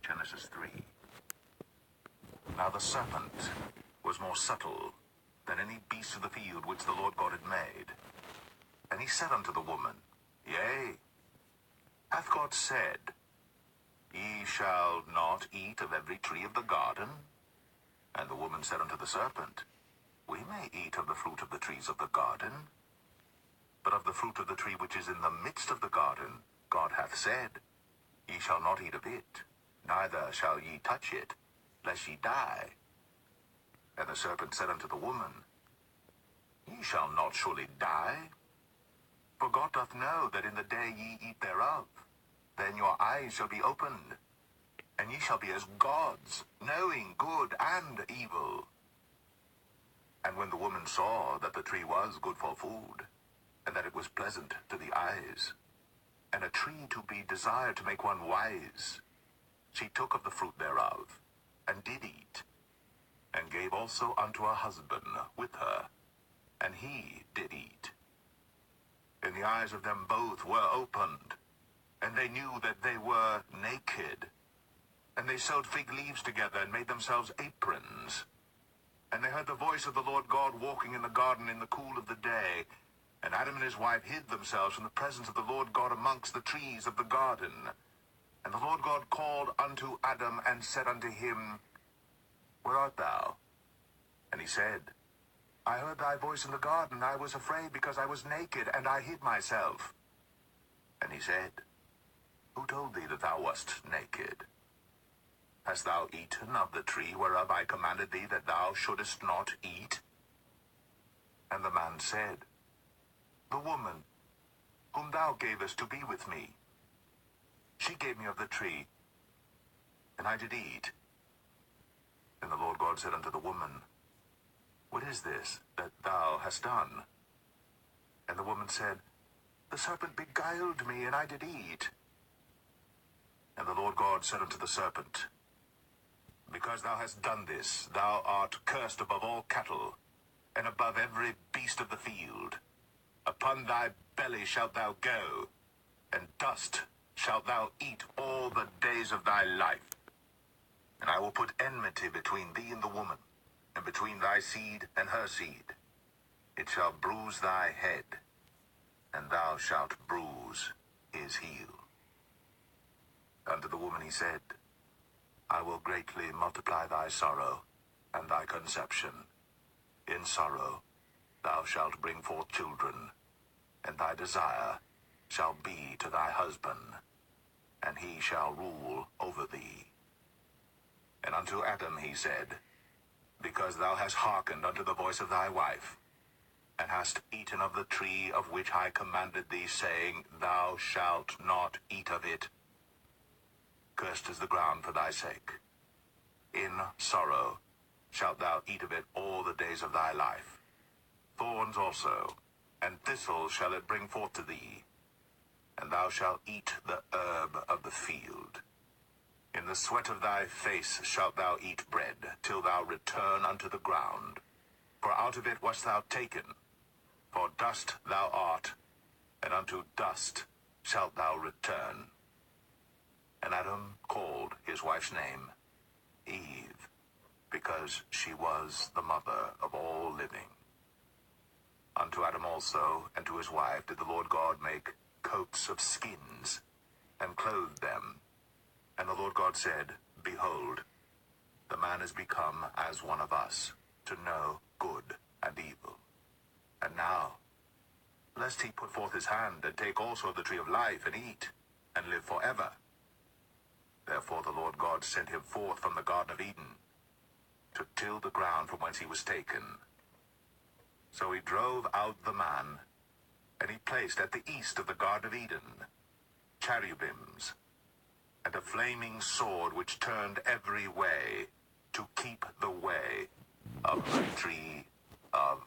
Genesis 3. Now the serpent was more subtle than any beast of the field which the Lord God had made. And he said unto the woman, Yea, hath God said, Ye shall not eat of every tree of the garden? And the woman said unto the serpent, We may eat of the fruit of the trees of the garden, but of the fruit of the tree which is in the midst of the garden, God hath said, Ye shall not eat of it, neither shall ye touch it, lest ye die. And the serpent said unto the woman, Ye shall not surely die, for God doth know that in the day ye eat thereof, then your eyes shall be opened, and ye shall be as gods, knowing good and evil. And when the woman saw that the tree was good for food, and that it was pleasant to the eyes, and a tree to be desired to make one wise, she took of the fruit thereof, and did eat, and gave also unto her husband with her, and he did eat. And the eyes of them both were opened, and they knew that they were naked. And they sewed fig leaves together, and made themselves aprons. And they heard the voice of the Lord God walking in the garden in the cool of the day. And Adam and his wife hid themselves from the presence of the Lord God amongst the trees of the garden. And the Lord God called unto Adam, and said unto him, Where art thou? And he said, I heard thy voice in the garden. I was afraid, because I was naked, and I hid myself. And he said, Who told thee that thou wast naked? Hast thou eaten of the tree whereof I commanded thee that thou shouldest not eat? And the man said, The woman, whom thou gavest to be with me, she gave me of the tree, and I did eat. And the Lord God said unto the woman, What is this that thou hast done? And the woman said, The serpent beguiled me, and I did eat. And the Lord God said unto the serpent, Because thou hast done this, thou art cursed above all cattle, and above every beast of the field. Upon thy belly shalt thou go, and dust shalt thou eat all the days of thy life. And I will put enmity between thee and the woman, and between thy seed and her seed. It shall bruise thy head, and thou shalt bruise his heel. Unto the woman he said, I will greatly multiply thy sorrow and thy conception. In sorrow thou shalt bring forth children, and thy desire shall be to thy husband, and he shall rule over thee. And unto Adam he said, Because thou hast hearkened unto the voice of thy wife, and hast eaten of the tree of which I commanded thee, saying, Thou shalt not eat of it, cursed is the ground for thy sake. In sorrow shalt thou eat of it all the days of thy life. Thorns also, and thistles shall it bring forth to thee, and thou shalt eat the herb of the field. In the sweat of thy face shalt thou eat bread, till thou return unto the ground. For out of it wast thou taken, for dust thou art, and unto dust shalt thou return. And Adam called his wife's name Eve, because she was the mother of all living. Unto Adam also and to his wife did the Lord God make coats of skins, and clothed them. And the Lord God said, Behold, the man is become as one of us, to know good and evil. And now, lest he put forth his hand, and take also of the tree of life, and eat, and live forever. Therefore the Lord God sent him forth from the Garden of Eden, to till the ground from whence he was taken. So he drove out the man, and he placed at the east of the Garden of Eden cherubims, and a flaming sword which turned every way, to keep the way of the tree of